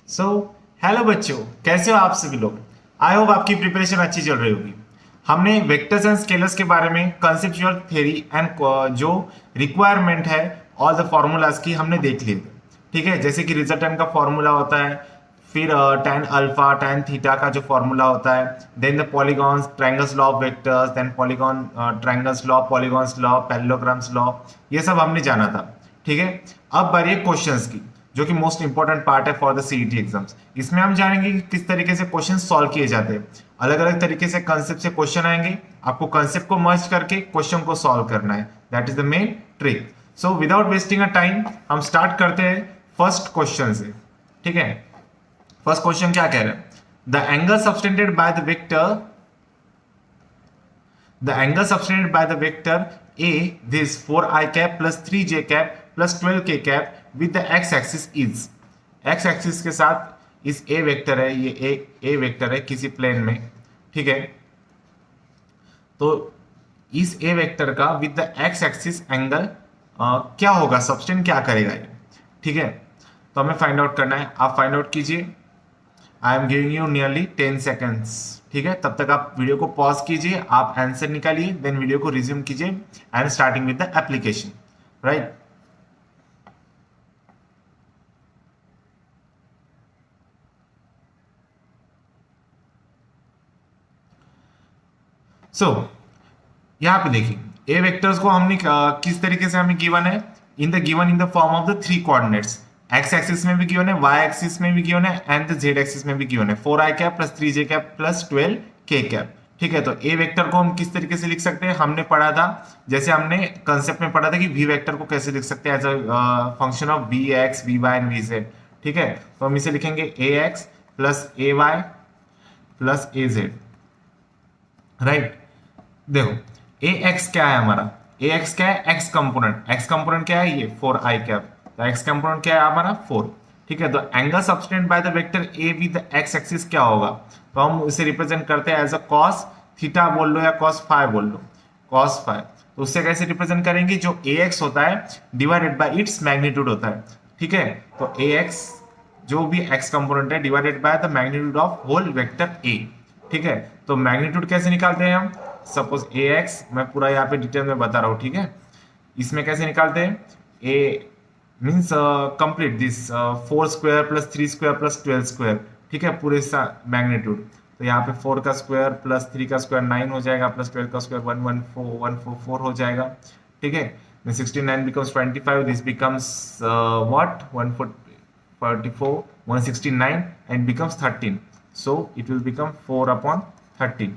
So hello बच्चों, कैसे हो आप सभी लोग। आई होप आपकी प्रिपरेशन अच्छी चल रही होगी। हमने वेक्टर्स एंड स्केलर्स के बारे में कंसेप्चुअल थ्योरी एंड जो रिक्वायरमेंट है ऑल द फॉर्मूलाज की हमने देख लिए थे। ठीक है, जैसे कि रिजल्टेंट का फॉर्मूला होता है, फिर tan अल्फा tan थीटा का जो फॉर्मूला होता है, then the polygons triangles law of vectors, then polygon triangles law, polygons law, parallelograms law, ये सब हमने जाना था। ठीक है, अब बारी है क्वेश्चंस की, जो कि मोस्ट इंपॉर्टेंट पार्ट है फॉर द सीईटी एग्जाम्स। इसमें हम जानेंगे कि किस तरीके से क्वेश्चन सॉल्व किए जाते हैं। अलग अलग तरीके से कंसेप्ट से क्वेश्चन आएंगे, आपको कंसेप्ट को मर्ज करके क्वेश्चन को सॉल्व करना है। That is the main trick. So without wasting a time हम स्टार्ट करते हैं फर्स्ट क्वेश्चन से। ठीक है, फर्स्ट क्वेश्चन क्या कह रहे हैं, the angle subtended by the vector a, this 4i cap plus 3j cap plus 12k cap with the x axis is, x axis के साथ इस a वेक्टर है, ये a वेक्टर है किसी प्लेन में। ठीक है, तो इस a वेक्टर का with the x axis angle क्या होगा, सबटेंड क्या करेगा ये। ठीक है, तो हमें फाइंड आउट करना है, आप फाइंड आउट कीजिए। आई am giving you nearly 10 seconds. ठीक है, तब तक आप वीडियो को पॉज कीजिए, आप आंसर निकालिए, देन वीडियो को रिज्यूम कीजिए and starting with the application. Right, so यहां पे देखिए ए वेक्टर्स को हमने किस तरीके से हमें गिवन है, given in the form of the three coordinates. X axis में भी गिवन है, वाई एक्सिस में भी गिवन है एंड द जेड एक्सिस में भी गिवन है। 4i cap plus 3j cap plus 12k cap. ठीक है, तो ए वेक्टर को हम किस तरीके से लिख सकते हैं, हमने पढ़ा था, जैसे हमने कंसेप्ट में पढ़ा था कि वी वेक्टर को कैसे लिख सकते हैं as a function of v x v y and v z. ठीक है, तो हम इसे लिखेंगे a x plus a y plus a z. Right, देखो ए एक्स क्या है हमारा, ए एक्स क्या है, एक्स कंपोनेंट। एक्स कंपोनेंट क्या है, ये 4i कैप, तो एक्स कंपोनेंट क्या है हमारा 4। ठीक है, तो angle subtended by the vector A with x axis क्या होगा, तो हम इसे रिप्रेजेंट करते हैं एज अ कॉस थीटा बोल लो या कॉस फाइव बोल लो, कॉस फाइव। तो उससे कैसे रिप्रेजेंट करेंगे, जो ए एक्स होता है डिवाइडेड बाय इट्स मैग्नीट्यूड होता है। ठीक है, तो ए एक्स जो भी एक्स कंपोनेंट है divided by the magnitude of whole vector a. ठीक है, तो मैग्नीट्यूड कैसे निकालते हैं हम, सपोज ए एक्स, मैं पूरा यहाँ पे डिटेल में बता रहा हूँ। ठीक है, इसमें कैसे निकालते हैं, A means complete this 4 square plus 3 square plus 12 square. ठीक है, पूरे मैग्नीट्यूड, तो यहाँ पे 4 का स्क्वायर प्लस 3 का स्क्वायर 9 हो जाएगा, प्लस 12 का स्क्वायर 144 हो जाएगा। ठीक है, 69 becomes 25, this becomes what 144 169 and becomes 13, so it will become 4 upon 13,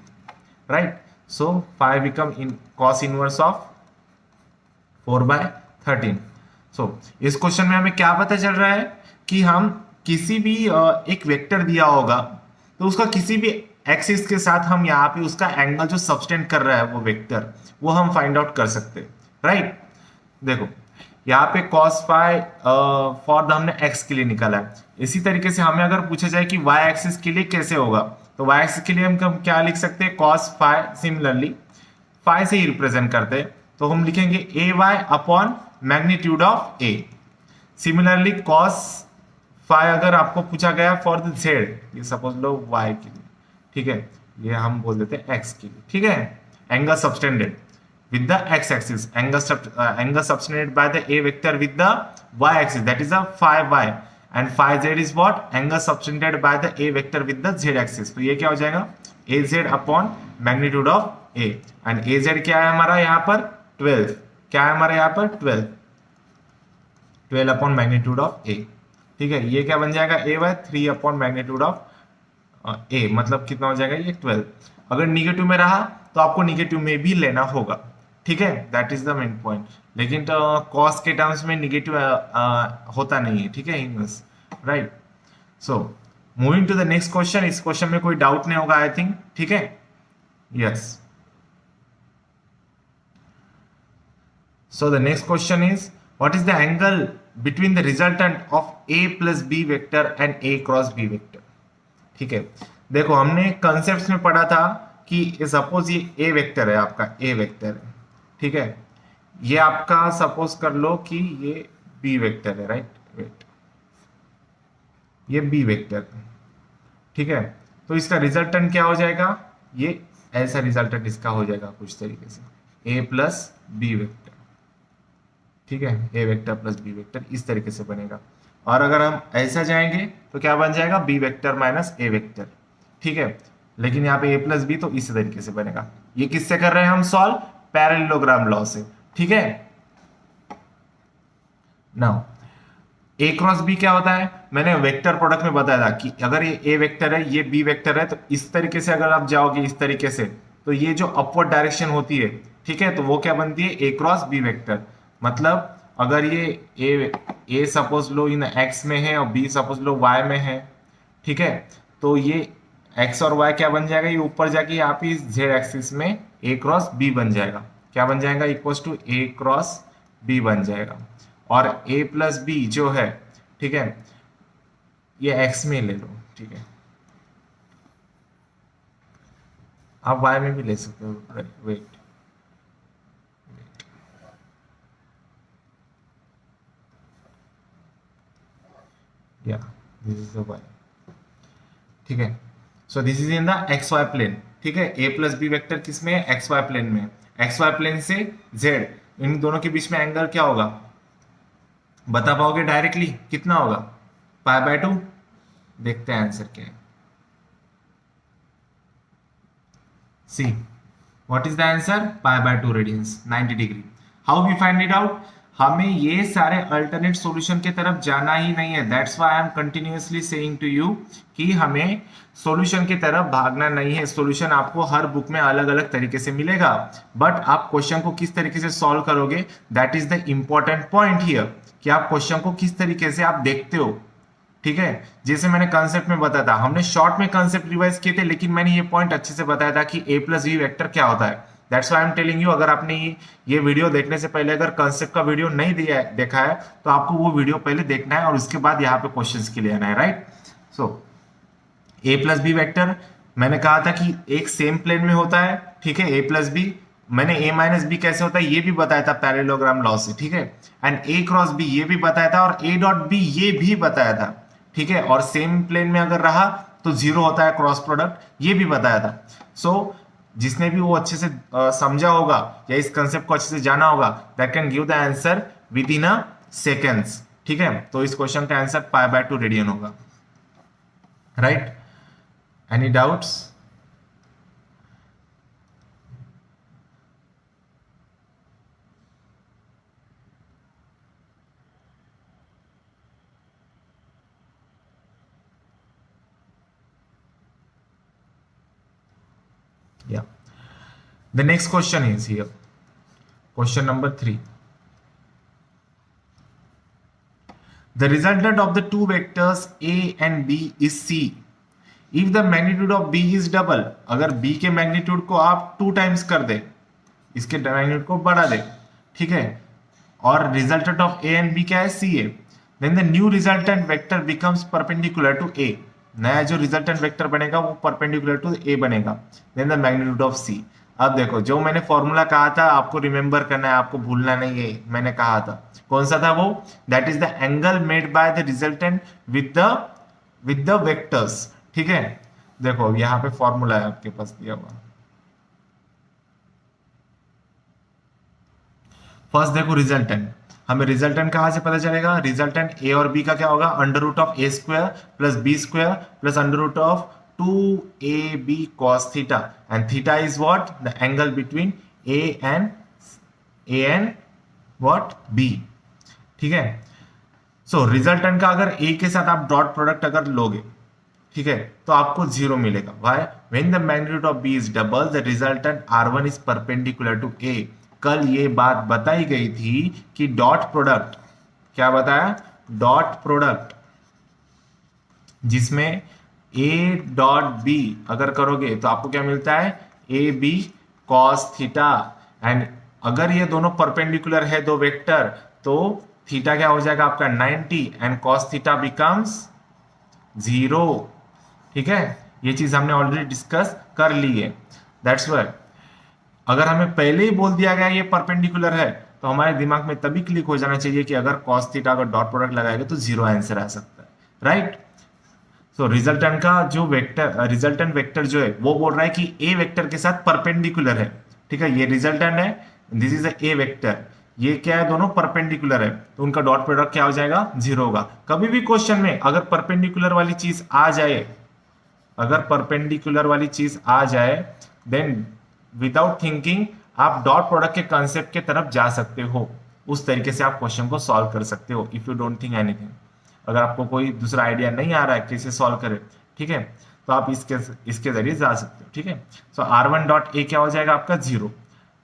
right? So 5 become in cos inverse of 4 by 13. So इस क्वेश्चन में हमें क्या पता चल रहा है कि हम किसी भी एक वेक्टर दिया होगा, तो उसका किसी भी एक्सिस के साथ हम यहाँ पे उसका एंगल जो सबटेंड कर रहा है वो वेक्टर, वो हम फाइंड आउट कर सकते हैं। राइट, देखो यहाँ पे cos फाई फॉर द हमने x के लिए निकाला है। इसी तरीके से हमें अगर पूछा जाए कि y एक्सिस के लिए कैसे होगा, तो y एक्सिस के लिए हम क्या लिख सकते हैं, cos फाई, सिमिलरली फाई से ही रिप्रेजेंट करते हैं, तो हम लिखेंगे A Y upon magnitude of A. Similarly cos phi अगर आपको पूछा गया फॉर द जेड, ये सपोज लो y के लिए, ठीक है, ये हम बोल देते हैं x के लिए। ठीक है, angle subtended with the x axis, angle subtended by the a vector with the y axis, that is a phi y, and phi z is what, angle subtended by the a vector with the z axis। तो ये क्या हो जाएगा, az upon magnitude of a, and az क्या है हमारा यहाँ पर 12, क्या है हमारा यहाँ पर 12 अपॉन मैग्नीट्यूड ऑफ a। ठीक है, ये क्या बन जाएगा a by 3 upon magnitude of a, मतलब कितना हो जाएगा ये 12। अगर निगेटिव में रहा तो आपको निगेटिव में भी लेना होगा। ठीक है, that is the main point, लेकिन तो कॉस के टर्म्स में निगेटिव होता नहीं है। ठीक है, inverse. Right, so moving to the next question. इस क्वेश्चन में कोई डाउट नहीं होगा आई थिंक। ठीक है, yes, so the next question is what is the angle between the resultant of a plus b vector and a cross b vector. ठीक है, देखो हमने कंसेप्ट में पढ़ा था कि सपोज ये a वेक्टर है, आपका a वेक्टर है। ठीक है, ये आपका सपोज कर लो कि ये b वेक्टर है। राइट, वेट, ये बी वेक्टर, ठीक है। तो इसका रिजल्टेंट क्या हो जाएगा, ये ऐसा रिजल्टेंट इसका हो जाएगा कुछ तरीके से ए प्लस बी वेक्टर, ठीक है। ए वेक्टर प्लस बी वेक्टर इस तरीके से बनेगा। और अगर हम ऐसा जाएंगे तो क्या बन जाएगा, बी वेक्टर माइनस ए वेक्टर, ठीक है। लेकिन यहाँ पे ए प्लस बी तो इस तरीके से बनेगा। ये किससे कर रहे हैं हम सॉल्व, पैरेललोग्राम लॉ से, ठीक है। नाउ ए क्रॉस बी क्या होता है, मैंने वेक्टर प्रोडक्ट में बताया था कि अगर ये ए वेक्टर है ये बी वेक्टर है, तो इस तरीके से अगर आप जाओगे इस तरीके से, तो ये जो अपवर्ड डायरेक्शन होती है, ठीक है, तो वो क्या बनती है, ए क्रॉस बी वेक्टर। मतलब अगर ये A suppose low in x में है और बी सपोज लो वाई में है, ठीक है, तो ये एक्स और वाई क्या बन जाएगा, ये ऊपर जाके यहाँ पे जेड एक्सिस में ए क्रॉस बी बन जाएगा। क्या बन जाएगा, equals to a cross b बन जाएगा। और a प्लस बी जो है, ठीक है, ये x में ले लो, ठीक है, आप y में भी ले सकते हो, वेट या दिस इज द y, ठीक है। So this is in the x y plane, ठीक है। a प्लस बी वेक्टर किस में है, एक्स वाई प्लेन में। एक्स वाई प्लेन से z, इन दोनों के बीच में एंगल क्या होगा, बता पाओगे डायरेक्टली, कितना होगा, π/2। देखते हैं आंसर क्या है। See what is the answer, π/2 radians, 90 degree. How we find it out, हमें ये सारे अल्टरनेट सॉल्यूशन की तरफ जाना ही नहीं है। That's why I am continuously saying to you कि हमें सॉल्यूशन की तरफ भागना नहीं है। सॉल्यूशन आपको हर बुक में अलग अलग तरीके से मिलेगा, बट आप क्वेश्चन को किस तरीके से सॉल्व करोगे, that is the important point here, कि आप क्वेश्चन को किस तरीके से आप देखते हो, ठीक है। जैसे मैंने कंसेप्ट में बताया था, हमने शॉर्ट में कंसेप्ट रिवाइज किए थे, लेकिन मैंने ये पॉइंट अच्छे से बताया था कि ए प्लस बी वेक्टर क्या होता है। That's why I am telling you, अगर आपने ये वीडियो देखने से पहले अगर कंसेप्ट का वीडियो नहीं देखा है, तो आपको वो वीडियो पहले देखना है और उसके बाद यहाँ पे क्वेश्चंस के लिए आना है, राइट। सो ए प्लस बी वेक्टर मैंने कहा था कि एक सेम प्लेन में होता है, ठीक है, ए प्लस बी। मैंने a माइनस बी कैसे होता है ये भी बताया था पैरेललोग्राम लॉ से, ठीक है। एंड a क्रॉस बी ये भी बताया था, और a डॉट बी ये भी बताया था, ठीक है। और सेम प्लेन में अगर रहा तो जीरो होता है क्रॉस प्रोडक्ट, ये भी बताया था। सो जिसने भी वो अच्छे से समझा होगा या इस कंसेप्ट को अच्छे से जाना होगा, that can give the answer with in a seconds, ठीक है। तो इस क्वेश्चन का आंसर π/2 रेडियन होगा, right. Any doubts, yeah. The next question is here, question number 3. The resultant of the two vectors a and b is c if the magnitude of b is double। अगर b के magnitude को आप 2 times कर दे, इसके magnitude को बढ़ा दे, ठीक है, और resultant of a and b क्या है, c है, then the new resultant vector becomes perpendicular to a। नया जो रिजल्टेंट वेक्टर बनेगा वो परपेंडिकुलर टू ए बनेगा, देन द मैग्नीट्यूड ऑफ सी। अब देखो जो मैंने फॉर्मूला कहा था आपको रिमेंबर करना है, आपको भूलना नहीं है। मैंने कहा था कौन सा था वो, that is the angle made by the resultant with the vectors, ठीक है। देखो यहाँ पे फॉर्मूला है आपके पास दिया हुआ। फर्स्ट देखो रिजल्टेंट, हमें रिजल्टेंट कहां से पता चलेगा, रिजल्टेंट ए और बी का क्या होगा, under root of a square plus b square plus under root of 2ab cos theta, and theta is what, the angle between a and what b, ठीक है। सो रिजल्टेंट का अगर ए के साथ आप डॉट प्रोडक्ट अगर लोगे, ठीक है, तो आपको 0 मिलेगा। Why, when the magnitude of B is double the resultant r1 is perpendicular to A. कल ये बात बताई गई थी कि डॉट प्रोडक्ट, क्या बताया, डॉट प्रोडक्ट जिसमें a डॉट b अगर करोगे तो आपको क्या मिलता है, a b cos theta. And अगर ये दोनों परपेंडिकुलर है दो वेक्टर, तो थीटा क्या हो जाएगा आपका 90 एंड कॉस थीटा बिकम्स 0, ठीक है। ये चीज हमने ऑलरेडी डिस्कस कर ली है। दैट्स व्हाई अगर हमें पहले ही बोल दिया गया ये परपेंडिकुलर है, तो हमारे दिमाग में तभी क्लिक हो जाना चाहिए कि अगर cos थीटा अगर डॉट प्रोडक्ट लगाएंगे तो 0 आंसर आ सकता है, राइट। सो रिजल्टेंट का जो वेक्टर, रिजल्टेंट वेक्टर जो है वो बोल रहा है कि ए वेक्टर के साथ परपेंडिकुलर है, ठीक है, ये रिजल्टेंट है, दिस इज ए वेक्टर, ये क्या है, दोनों परपेंडिकुलर है, तो उनका डॉट प्रोडक्ट क्या हो जाएगा, 0 होगा। कभी भी क्वेश्चन में अगर परपेंडिकुलर वाली चीज आ जाए, अगर परपेंडिकुलर वाली चीज आ जाए, देन विदाउट थिंकिंग आप डॉट प्रोडक्ट के कंसेप्ट के तरफ जा सकते हो, उस तरीके से आप क्वेश्चन को सॉल्व कर सकते हो, if you don't think anything. अगर आपको कोई दूसरा आइडिया नहीं आ रहा है कैसे सॉल्व करें, ठीक है, तो आप इसके जरिए जा सकते हो, ठीक है। सो R1 डॉट ए क्या हो जाएगा आपका 0,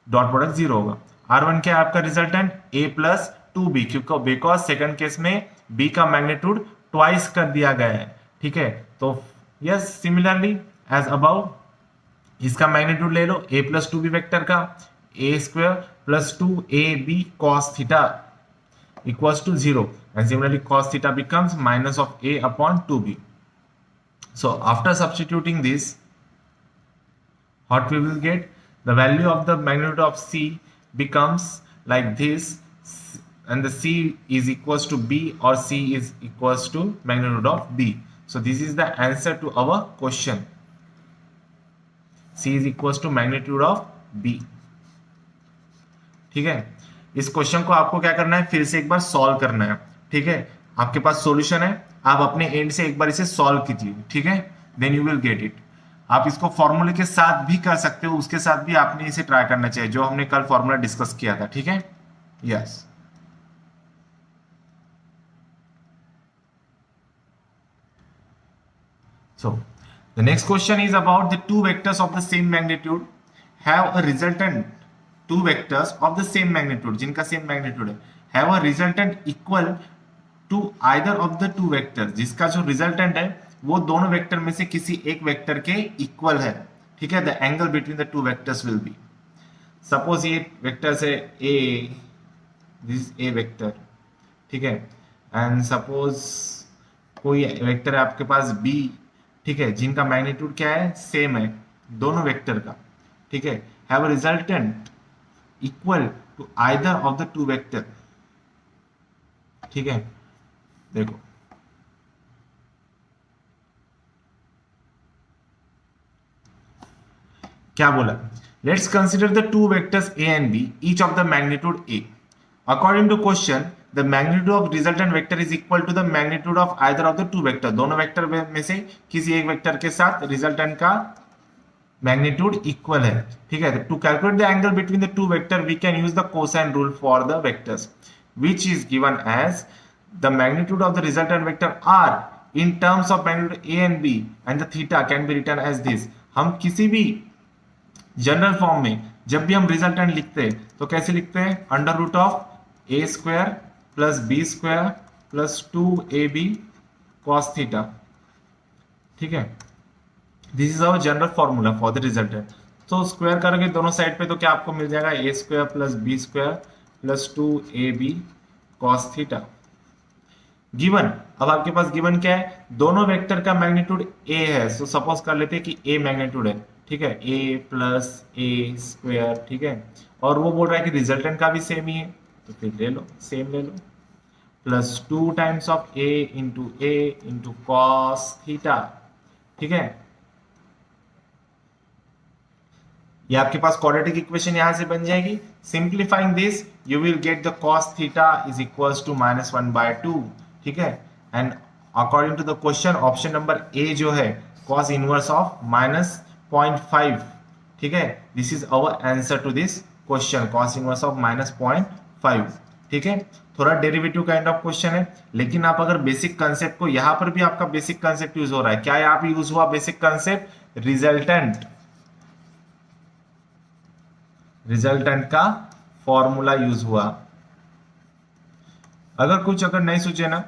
डॉट प्रोडक्ट 0 होगा। R1 क्या है आपका रिजल्टेंट, a प्लस 2b, क्योंकि बिकॉज सेकंड केस में b का मैग्नीट्यूड ट्वाइस कर दिया गया है, ठीक है। तो यस, सिमिलरली एज अबाउ, इसका मैग्नीट्यूड ले लो a प्लस 2b वेक्टर का, a square plus 2ab cos theta equals to 0, and similarly cos theta becomes minus of a upon 2b. So after substituting this, what we will get, the value of the magnitude of c becomes like this, and the c is equals to b, or c is equals to magnitude of b. So this is the answer to our question, c is equals to magnitude of b, ठीक है। इस question को आपको क्या करना है, फिर से एक बार सॉल्व करना है, ठीक है। आपके पास सॉल्यूशन है, आप अपने एंड से एक बार इसे सॉल्व कीजिए, ठीक है, then you will get it. आप इसको फॉर्मूले के साथ भी कर सकते हो, उसके साथ भी आपने इसे ट्राई करना चाहिए, जो हमने कल फॉर्मूला डिस्कस किया था, ठीक है। Yes, so the next question is about the two vectors of the same magnitude have a resultant, two vectors of the same magnitude, जिनका सेम मैग्नीट्यूड है, have a resultant equal to either of the two vectors, जिसका जो resultant है वो दोनों vector में से किसी एक वेक्टर के इक्वल है, ठीक है। The angle between the two vectors will be, suppose ये वेक्टर्स है a, दिस a वेक्टर, ठीक है, एंड सपोज कोई वेक्टर है आपके पास b, ठीक है, जिनका मैग्नीट्यूड क्या है, सेम है दोनों वेक्टर का, ठीक है, have a resultant equal to either of the two vector, ठीक है। देखो क्या बोला, let's consider the two vectors a and b, each of the magnitude a। According to question the magnitude of resultant vector is equal to the magnitude of either of the two vector, दोनों vector में से किसी एक vector के साथ resultant का magnitude equal है, ठीक है। To calculate the angle between the two vector we can use the cosine rule for the vectors which is given as the magnitude of the resultant vector R in terms of magnitude a and b and the theta can be written as this. हम किसी भी general form में जब भी हम resultant लिखते हैं तो कैसे लिखते हैं, under root of a square plus b square plus 2ab cos theta, ठीक है। This is our general formula for the resultant. तो स्क्वायर करोगे दोनों साइड पे तो क्या आपको मिल जाएगा, a square plus b square plus 2ab cos theta. Given, अब आपके पास गिवन क्या है, दोनों वेक्टर का मैग्नीट्यूड a है, सो सपोज कर लेते हैं कि a मैग्नीट्यूड है, ठीक है, a प्लस a स्क्वायर, ठीक है, और वो बोल रहा है कि रिजल्टेंट का भी सेम ही है, तो फिर ले लो, सेम ले लो, plus 2 times of a into cos theta, ठीक है। ये आपके पास क्वाड्रेटिक इक्वेशन यहां से बन जाएगी। Simplifying this you will get the cos theta is equals to -1/2, ठीक है। And according to the question option number a जो है cos इनवर्स ऑफ -0.5, ठीक है, this is our answer to this question, cos inverse of -0.5, ठीक है। थोड़ा derivative kind of question है, लेकिन आप अगर बेसिक कंसेप्ट को, यहां पर भी आपका बेसिक कंसेप्ट यूज हो रहा है, क्या यहाँ पे यूज हुआ बेसिक कंसेप्ट, रिजल्टेंट का फॉर्मूला यूज हुआ। अगर नहीं सूझे ना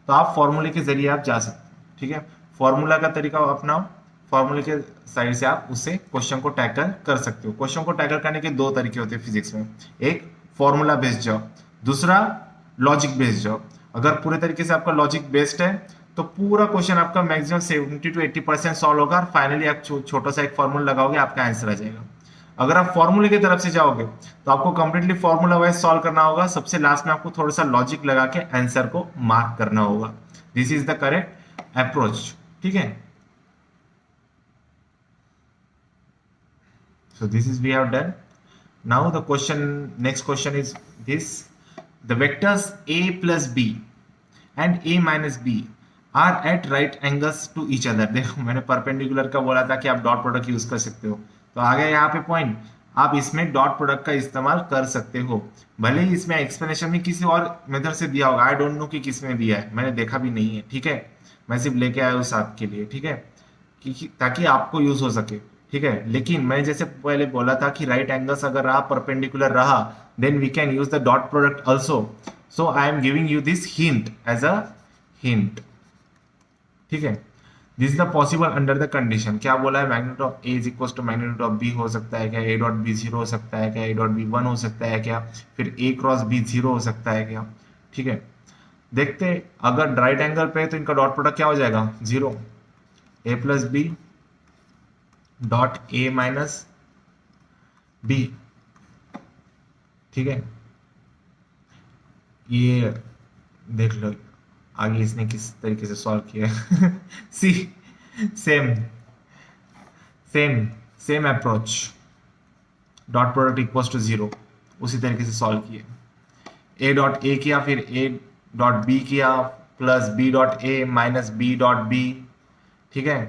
तो आप फॉर्मूले के जरिए आप जा सकते हैं, ठीक है। फॉर्मूला का तरीका अपनाओ, फॉर्मूले के साइड से आप उससे क्वेश्चन को टैकल कर सकते हो। क्वेश्चन को टैकल करने के दो तरीके होते हैं फिजिक्स में, एक फॉर्मूला बेस्ड जाओ, दूसरा लॉजिक बेस्ड जाओ। अगर पूरे तरीके से आपका लॉजिक बेस्ड है तो पूरा क्वेश्चन आपका मैक्सिमम 70 to 80% सॉल्व होगा, और फाइनली आप छोटा सा एक फॉर्मूला लगाओगे, आपका आंसर आ जाएगा। अगर आप फॉर्मूले की तरफ से जाओगे तो आपको कंप्लीटली फॉर्मूला वाइज सॉल्व करना होगा, सबसे लास्ट में आपको थोड़ा सा लॉजिक लगा के आंसर को मार्क करना होगा। This is the correct approach ठीक है. So this is we have done. Now the question, next question is this: the vectors a plus b and a minus b are at right angles to each other. देखो मैंने perpendicular का बोला था कि आप dot product use कर सकते हो, तो आ गया यहाँ पे पॉइंट. आप इसमें डॉट प्रोडक्ट का इस्तेमाल कर सकते हो, भले ही इसमें एक्सप्लेनेशन में किसी और मेथड से दिया होगा. आई डोंट नो कि किस में दिया है, मैंने देखा भी नहीं है. ठीक है, मैं सिर्फ लेके आया हूँ आपके लिए. ठीक है, ताकि आपको यूज हो सके. ठीक है, लेकिन मैं जैसे पहले बोला था कि राइट एंगल्स अगर रहा, परपेंडिकुलर रहा, then we can use the dot product also. So I am giving you this hint as a hint. ठीक है, this is the possible under the condition. क्या बोला है? Magnitude of a is equal to magnitude of b हो सकता है क्या? ए dot B 0 हो सकता है क्या? ए डॉट बी 1 हो सकता है क्या? फिर ए क्रॉस बी 0 हो सकता है क्या? ठीक है, देखते. अगर राइट एंगल पे है तो इनका डॉट प्रोडक्ट क्या हो जाएगा? 0. A plus B dot A minus B. ठीक है, ये देख लो आगे इसने किस तरीके से सॉल्व किया है. See, same same same approach. Dot product equals to 0, उसी तरीके से सॉल्व किए. ए डॉट ए किया, फिर ए डॉट बी किया, प्लस बी डॉट ए माइनस बी डॉट बी. ठीक है,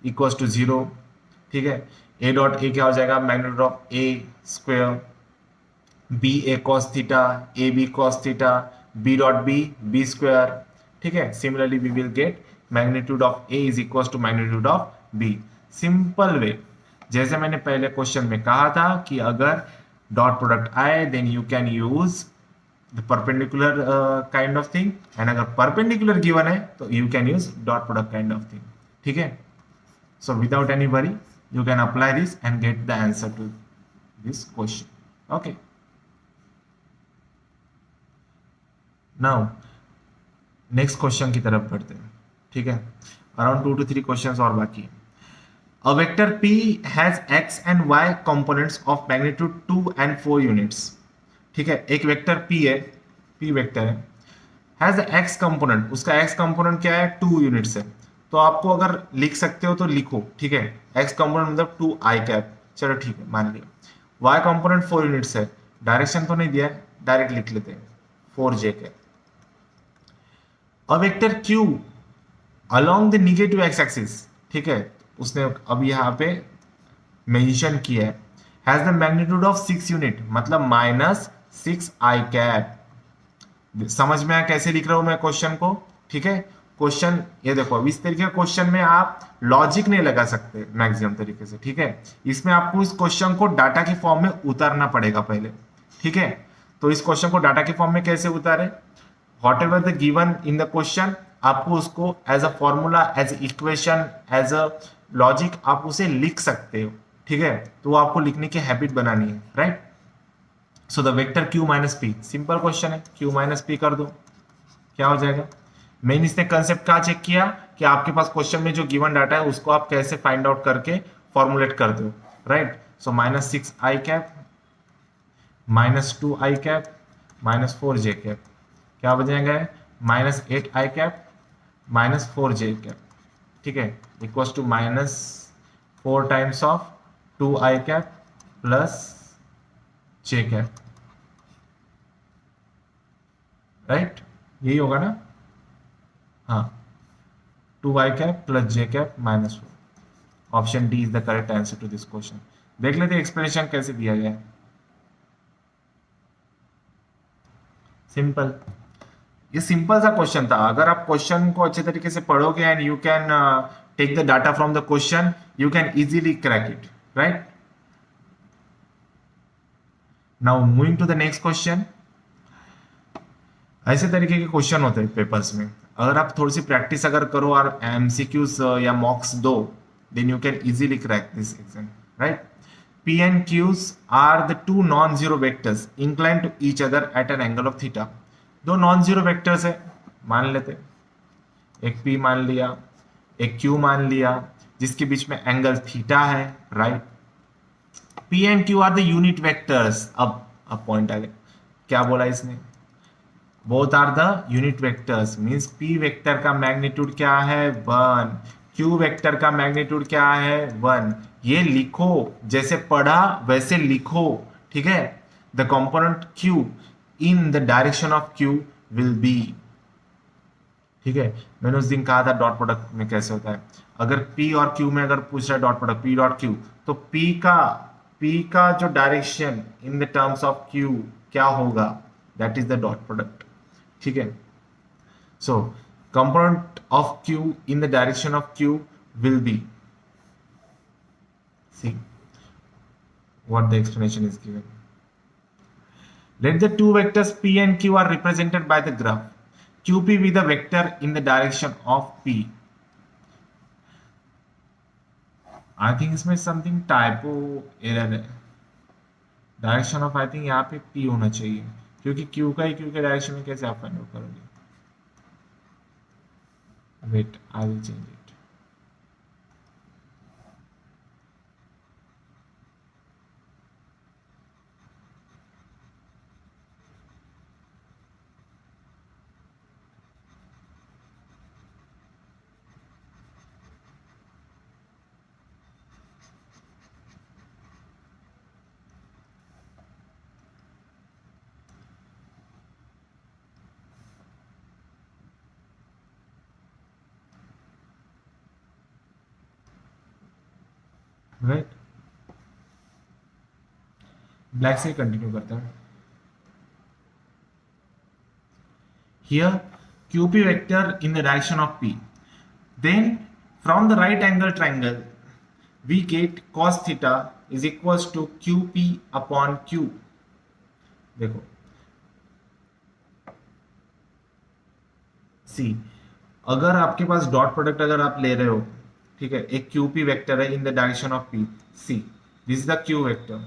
इक्वल्स टू 0. ठीक है, ए डॉट ए क्या हो जाएगा? Magnitude of a square b a cos theta, a b cos theta, b dot b b square. ठीक है, similarly we will get magnitude of a is equal to magnitude of b. Simple way, जैसे मैंने पहले question में कहा था कि अगर डॉट प्रोडक्ट आए then you can use the perpendicular kind of thing, and अगर परपेंडिकुलर गिवन है तो you can use dot product kind of thing. ठीक है, so without any worry you can apply this and get the answer to this question. Okay, now next question की तरफ बढ़ते हैं. ठीक है, around 2 to 3 questions और बाकी है. A vector p has x and y components of magnitude 2 and 4 units. ठीक है, एक वेक्टर p है, p वेक्टर है, has x component, उसका x component क्या है? 2 यूनिट्स है. तो आपको अगर लिख सकते हो तो लिखो. ठीक है, x कंपोनेंट मतलब 2 i कैप. चलो ठीक है, मान लिया. y कंपोनेंट 4 यूनिट्स है, डायरेक्शन तो नहीं दिया है, डायरेक्ट लिख लेते हैं 4j cap. A vector q along the negative x axis. ठीक है, उसने अब यहाँ पे मेंशन किया है has the magnitude of 6 unit, मतलब माइनस 6 i कैप. समझ में आया कैसे लिख रहा हूं मैं क्वेश्चन को? ठीक है, क्वेश्चन ये देखो, अब इस तरीके का क्वेश्चन में आप लॉजिक नहीं लगा सकते मैक्सिमम तरीके से. ठीक है, इसमें आपको इस क्वेश्चन को डाटा के फॉर्म में उतारना पड़ेगा पहले. ठीक है, तो इस क्वेश्चन को डाटा के फॉर्म में कैसे उतारे? Whatever the given in the question, आपको उसको as a formula, as equation, as a logic आप उसे लिख सकते हो. ठीक है, तो आपको लिखने की हैबिट बनानी है. Right, so the vector q minus P, simple question है, q माइनस पी कर दो, क्या हो जाएगा? मेन इसने कंसेप्ट क्या चेक किया कि आपके पास क्वेश्चन में जो गिवन डाटा है उसको आप कैसे फाइंड आउट करके फॉर्मुलेट कर दो. Right, so minus 6 i cap minus 2 i cap minus 4j cap, क्या बचेगा? Minus 8 i cap minus 4j cap. ठीक है, equals to minus 4 times of 2 i cap plus j cap. Right, यही होगा ना? हाँ, 2i cap plus j cap minus 4. Option d is the correct answer to this question. देख लेते explanation कैसे दिया गया है. सिंपल, ये सिंपल सा क्वेश्चन था. अगर आप क्वेश्चन को अच्छे तरीके से पढ़ोगे and you can take the data from the question, you can easily crack it. Right, now moving to the next question. ऐसे तरीके के क्वेश्चन होते हैं पेपर्स में. अगर आप थोड़ी सी प्रैक्टिस अगर करो और एमसीक्यूज या मॉक्स दो, then you can easily crack this exam. Right, P and Q's are the two non-zero vectors inclined to each other at an angle of theta. दो non-zero vectors है, मान लेते. एक P मान लिया, एक Q मान लिया, जिसके बीच में एंगल थीटा है. Right, P and Q are the unit vectors. अब पॉइंट आ गया. क्या बोला इसने? Both are the unit vectors, means P vector का मैग्नीट्यूड क्या है? 1. क्यू वेक्टर का मैग्नीट्यूड क्या है 1। ये लिखो, जैसे पढ़ा वैसे लिखो, ठीक है। The component Q in the direction of Q will be, ठीक है। मैंने उस दिन कहा था डॉट प्रोडक्ट में कैसे होता है। अगर पी और क्यू में अगर पूछ रहा है dot product P dot Q, तो पी का जो direction in the terms of Q क्या होगा, that is the dot product, ठीक है। सो component of q in the direction of q will be, see what the explanation is given. Let the two vectors p and q are represented by the graph qp with a vector in the direction of p. I think इसमें something typo error है। Direction of I think यहाँ पे p होना चाहिए, क्योंकि q का ही q के direction में कैसे आप फाइंड आउट करोगे। Wait, I will change it. Right, black से कंटिन्यू करता हूं। Here QP vector in the direction of P, then from the right angle triangle we get cos theta is equals to QP upon Q। देखो सी, अगर आपके पास dot product अगर आप ले रहे हो, ठीक है, एक QP वेक्टर है इन the direction of P, C this is the Q vector,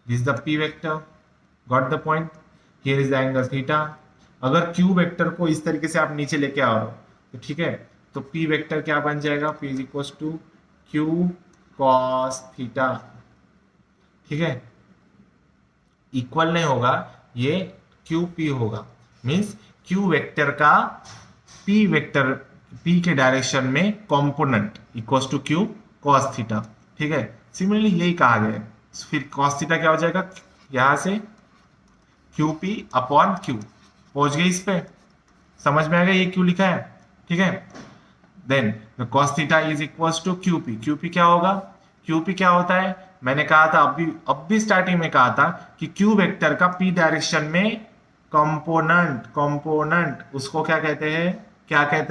this is the P vector, got the point. Here is the angle theta. अगर Q वेक्टर को इस तरीके से आप नीचे लेके आ रहे हो, तो ठीक है, तो P वेक्टर क्या बन जाएगा, P is equals to Q cos theta, ठीक है। इक्वल नहीं होगा, ये QP होगा, मींस Q वेक्टर का P वेक्टर P के डायरेक्शन में component equals to Q cos theta, ठीक है। सिमिलरली यही कहा गया है, फिर cos थीटा क्या हो जाएगा, यहां से QP अपॉन Q। पहुंच गई, इस पे समझ में आ गया ये क्यों लिखा है, ठीक है। Then cos theta is equals to QP। QP क्या होगा, QP क्या होता है, मैंने कहा था अब भी स्टार्टिंग में कहा था कि Q वेक्टर का P डायरेक्शन में कंपोनेंट उसको क्या कहते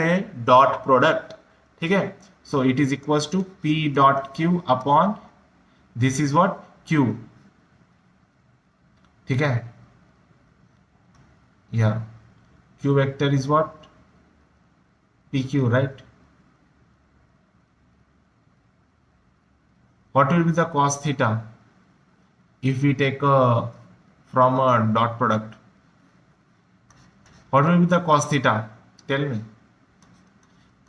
हैं, डॉट प्रोडक्ट, ठीक है। So it is equals to P dot Q upon this is what Q, ठीक है। या Q vector is what PQ, right? What will be the cos theta if we take from a dot product? What will be the cos theta? Tell me.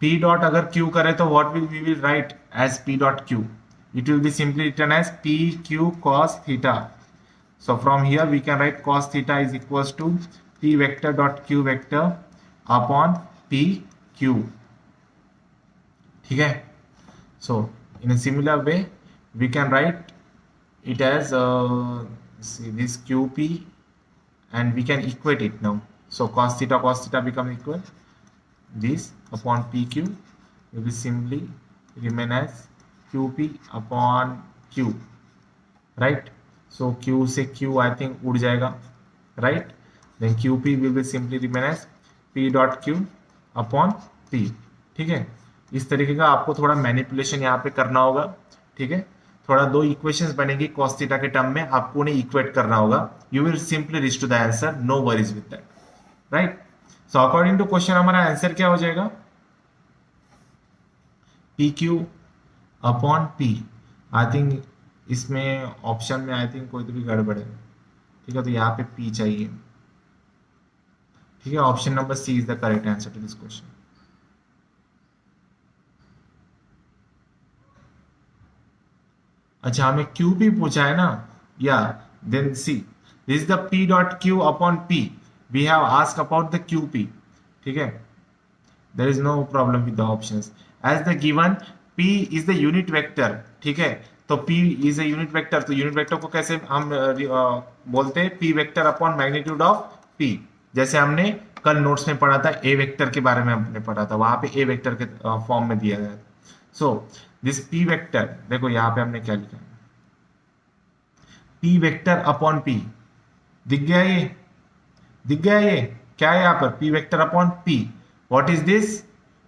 P dot अगर Q करे तो what will we will write as P dot Q? It will be simply written as PQ cos theta. So from here we can write cos theta is equals to P vector dot Q vector upon PQ, ठीक है। So in a similar way we can write it as see this QP and we can equate it now. So cos theta become equal this upon PQ will be simply remain as QP upon Q, right? So Q से Q I think उड़ जाएगा, right? Then QP will be simply remain as P dot Q upon P, ठीक है। इस तरीके का आपको थोड़ा मैनिपुलेशन यहाँ पे करना होगा, ठीक है। थोड़ा दो इक्वेशंस बनेगी cos थीटा के टर्म में, आपको उन्हें इक्वेट करना होगा। You will simply reach to the answer, no worries with that, right. So according to question हमारा आंसर क्या हो जाएगा, PQ upon P। I think इसमें ऑप्शन में आई थिंक कोई तो भी गड़बड़ है, ठीक है, तो यहाँ पे P चाहिए, ठीक है। Option number C is the correct answer to this question. अच्छा, हमें QP पूछा है ना, या then see this is the P dot Q upon P, we have ask about the QP, ठीक है। There is no problem with the options. As the given p is the unit vector, ठीक है, तो p is a unit vector, तो unit vector को कैसे हम बोलते हैं, p vector upon magnitude of p, जैसे हमने कल नोट्स में पढ़ा था, ए वेक्टर के बारे में हमने पढ़ा था, वहां पे ए वेक्टर के फॉर्म में दिया गया था। सो दिस p वेक्टर, देखो यहाँ पे हमने क्या लिखा है, p वेक्टर अपॉन p, दिख गया ये, दिख गया ये क्या है यहाँ पर, p vector upon p, what is this,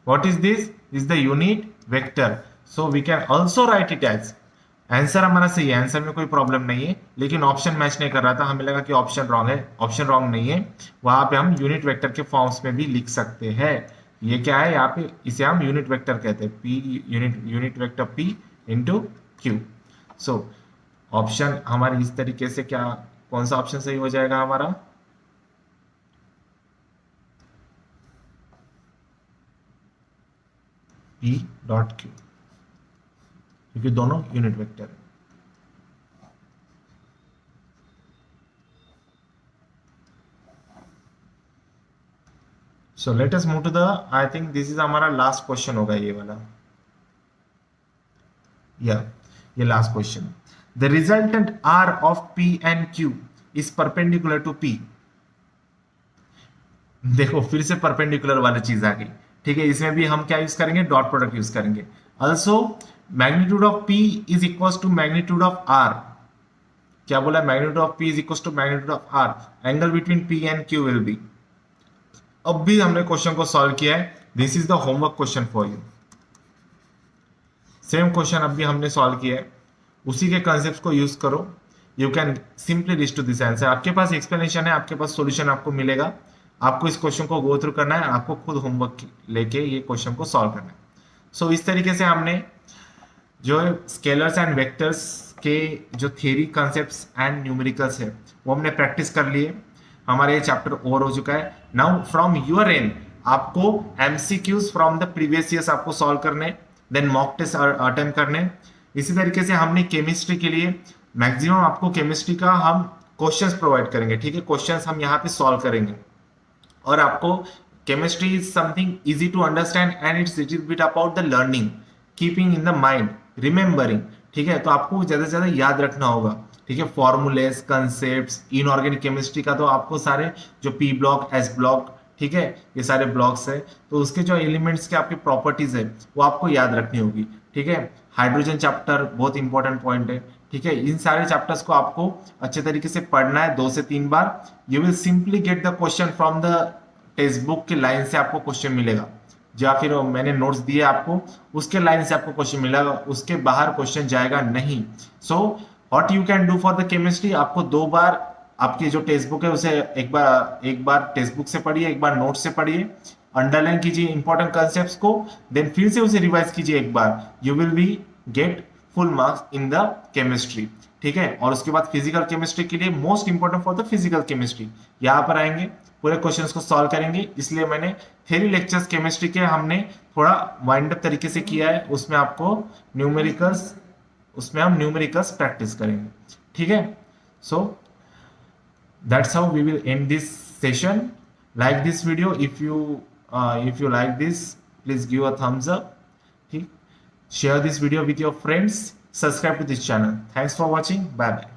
what is this, is the unit vector, so we can also write it as, answer हमारा सही है, आंसर में कोई प्रॉब्लम नहीं है, लेकिन ऑप्शन मैच नहीं कर रहा था, हमें लगा कि ऑप्शन रॉन्ग है, ऑप्शन रॉन्ग नहीं है, वहां पे हम यूनिट वेक्टर के फॉर्म्स में भी लिख सकते हैं। ये क्या है यहाँ पे, इसे हम यूनिट वेक्टर कहते हैं, p unit vector p into q। So option हमारी इस तरीके से, क्या कौन सा ऑप्शन सही हो जाएगा हमारा, p डॉट q, क्योंकि दोनों यूनिट वेक्टर है। So let us move to the, I think this is हमारा लास्ट क्वेश्चन होगा ये वाला, या ये last question, the resultant r of p and q is perpendicular to p। देखो फिर से परपेंडिकुलर वाली चीज आ गई, ठीक है, इसमें भी हम क्या यूज करेंगे, डॉट प्रोडक्ट यूज करेंगे। Also magnitude of p is equal to magnitude of r, क्या बोला, magnitude of p is equal to magnitude of r, angle between p and q will be. अब भी हमने क्वेश्चन को solve किया है, this is the homework question for you, same question अब भी हमने सॉल्व किया है, उसी के कंसेप्ट को यूज करो, you can simply reach to this answer. आपके पास एक्सप्लेनेशन है, आपके पास सॉल्यूशन आपको मिलेगा, आपको इस क्वेश्चन को गो थ्रू करना है, आपको खुद होमवर्क लेके ये क्वेश्चन को सॉल्व करना है। सो इस तरीके से हमने जो स्केलर्स एंड वेक्टर्स के जो थियरी कंसेप्ट्स एंड न्यूमेरिकल्स है वो हमने प्रैक्टिस कर लिए, हमारा ये चैप्टर ओवर हो चुका है। नाउ फ्रॉम योर एंड आपको MCQs from the previous years आपको सॉल्व करने, देन मॉक टेस्ट अटेम्प्ट करने। इसी तरीके से हमने केमिस्ट्री के लिए मैक्सिमम आपको केमिस्ट्री का हम क्वेश्चंस प्रोवाइड करेंगे, ठीक है, क्वेश्चंस हम यहाँ पे सॉल्व करेंगे, और आपको chemistry is something easy to understand and it's little bit about the learning, keeping in the mind, remembering, ठीक है, तो आपको ज्यादा से ज्यादा याद रखना होगा, ठीक है, फॉर्मूलेस, कंसेप्ट्स, इनऑर्गेनिक केमिस्ट्री का तो आपको सारे जो पी ब्लॉक, एस ब्लॉक, ठीक है, ये सारे ब्लॉक्स है, तो उसके जो एलिमेंट्स के आपकी प्रॉपर्टीज है वो आपको याद रखनी होगी, ठीक है। हाइड्रोजन चैप्टर बहुत इंपॉर्टेंट पॉइंट है, ठीक है, इन सारे चैप्टर्स को आपको अच्छे तरीके से पढ़ना है 2 से 3 बार, you will simply get the question from the textbook के लाइन से आपको क्वेश्चन मिलेगा, या फिर मैंने नोट्स दिए आपको उसके लाइन से आपको क्वेश्चन मिलेगा, उसके बाहर क्वेश्चन जाएगा नहीं। So what you can do for the chemistry, आपको 2 बार आपकी जो टेक्स्ट बुक है उसे एक बार टेक्स्ट बुक से पढ़िए, एक बार नोट से पढ़िए, अंडरलाइन कीजिए इंपॉर्टेंट कंसेप्ट्स को, देन फिर से उसे रिवाइज कीजिए एक बार, you will be get full marks in the chemistry, ठीक है। और उसके बाद फिजिकल केमिस्ट्री के लिए most important for the physical chemistry, यहाँ पर आएंगे, पूरे क्वेश्चंस को सॉल्व करेंगे, इसलिए मैंने थ्योरी लेक्चर्स केमिस्ट्री के हमने थोड़ा वाइंड अप तरीके से किया है, उसमें आपको न्यूमेरिकल्स, उसमें हम न्यूमेरिकल्स प्रैक्टिस करेंगे, ठीक है। सो that's how we will end this session. Like this video, if you like this, please give a thumbs up, okay? Share this video with your friends, subscribe to this channel. Thanks for watching, bye bye.